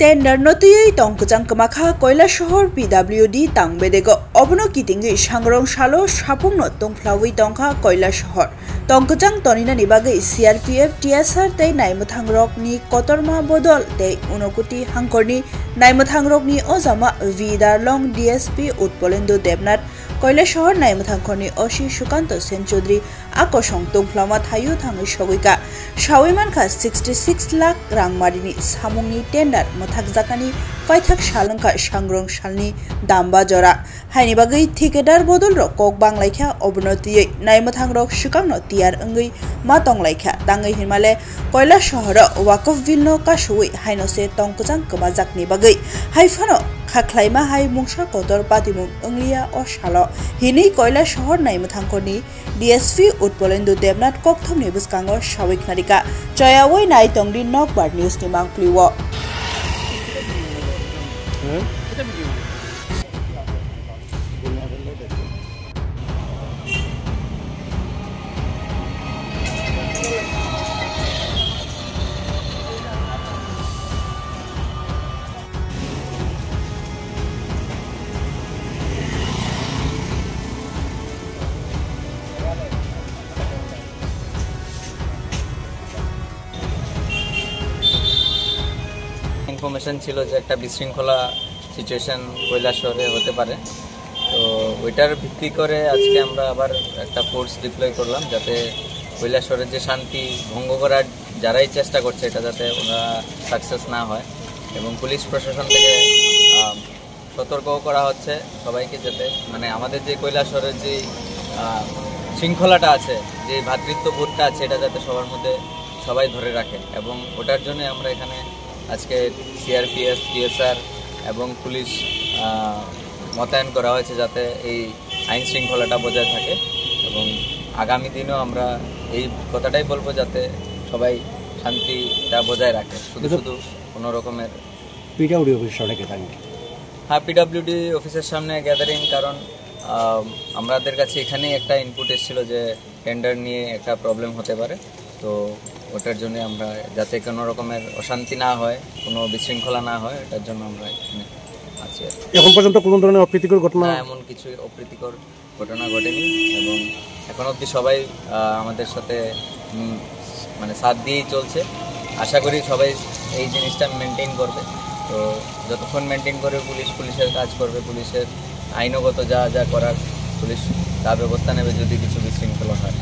Tender नतुयै तंकजां कमाखा Kailashahar PWD तांगबेदेग अबनो कितिंगै सांग्रं सालो सापुंनो तंफ्लावै तंखा কৈলাসহর तंकजां तनिनानि बागै CRPF TSR तै नायमथांग्रकनि कतरमा बदल तै उनकुति हांकरनि नायमथांग्रकनि अजामा विदारलं डीएसपी उत्पलेन्दु देबनाथ কৈলাসহর नायमथांखरनि असी सुकान्त सेन चौधरी आकसं तंफ्लामा थायु थाङै सगैका सावैमानखा 66 लाख रांमारिनि सामुंनि टेंडर मथाकजाकानि फाइथाक सालंखा सांग्रं सालनि दाम्बा जरा हायनि बागै ठेकेदार बदल र कक बांलायखा अबनतियै नायमथांग्रक सुकांनो तियार अंगै मा तंलायखा दाङै हिमाले কৈলাসহर वाकफ बिलनो कासुयै हायनसे तंकजां कमाजाकनि बागै हायफानो खाख्लायमा हाय मुंसा कतर पातिमुं अंलिया अ सालो हिनै কৈলাসহর नायमथांखरनि डीएसपी उत्पलेन्दु देबनाथ ककथमनि बुसकांगो सावैखनारिका चयावै नायतंगदि नकबार न्यूजनि मांफ्लिवो ইনফরমেশন ছিল যে একটা বিশৃঙ্খলা সিচুয়েশন কৈলাসহরে হতে পারে, তো ওইটার ভিত্তি করে আজকে আমরা আবার একটা ফোর্স ডিপ্লয় করলাম যাতে কৈলাসহরের যে শান্তি ভঙ্গ করার যারাই চেষ্টা করছে এটা যাতে ওরা সাকসেস না হয়, এবং পুলিশ প্রশাসন থেকে সতর্কও করা হচ্ছে সবাইকে যাতে মানে আমাদের যে কৈলাসহরের যে শৃঙ্খলাটা আছে, যে ভ্রাতৃত্ববোধটা আছে, এটা যাতে সবার মধ্যে সবাই ধরে রাখে, এবং ওটার জন্য আমরা এখানে আজকে সিআরপিএফ টিএসআর এবং পুলিশ মোতায়েন করা হয়েছে যাতে এই আইন শৃঙ্খলাটা বজায় থাকে, এবং আগামী দিনেও আমরা এই কথাটাই বলবো যাতে সবাই শান্তিটা বজায় রাখে, শুধু শুধু কোনো রকমের পিডব্লিউডি অফিসের সামনে গ্যাদারিং। হ্যাঁ, পিডব্লিউডি অফিসের সামনে গ্যাদারিং, কারণ আমাদের কাছে এখানেই একটা ইনপুট এসেছিল যে টেন্ডার নিয়ে একটা প্রবলেম হতে পারে, তো ওটার জন্য আমরা যাতে কোনো রকমের অশান্তি না হয়, কোনো বিশৃঙ্খলা না হয়, এটার জন্য আমরা এখানে আছি। এখন পর্যন্ত কোনো ধরনের অপ্রীতিকর ঘটনা এমন কিছু অপ্রীতিকর ঘটনা ঘটেনি, এবং এখন অবধি সবাই আমাদের সাথে মানে সাথ দিয়েই চলছে। আশা করি সবাই এই জিনিসটা মেনটেন করবে, তো যতক্ষণ মেনটেন করে পুলিশের কাজ করবে, পুলিশের আইনগত যা যা করার পুলিশ তা ব্যবস্থা নেবে যদি কিছু বিশৃঙ্খলা হয়।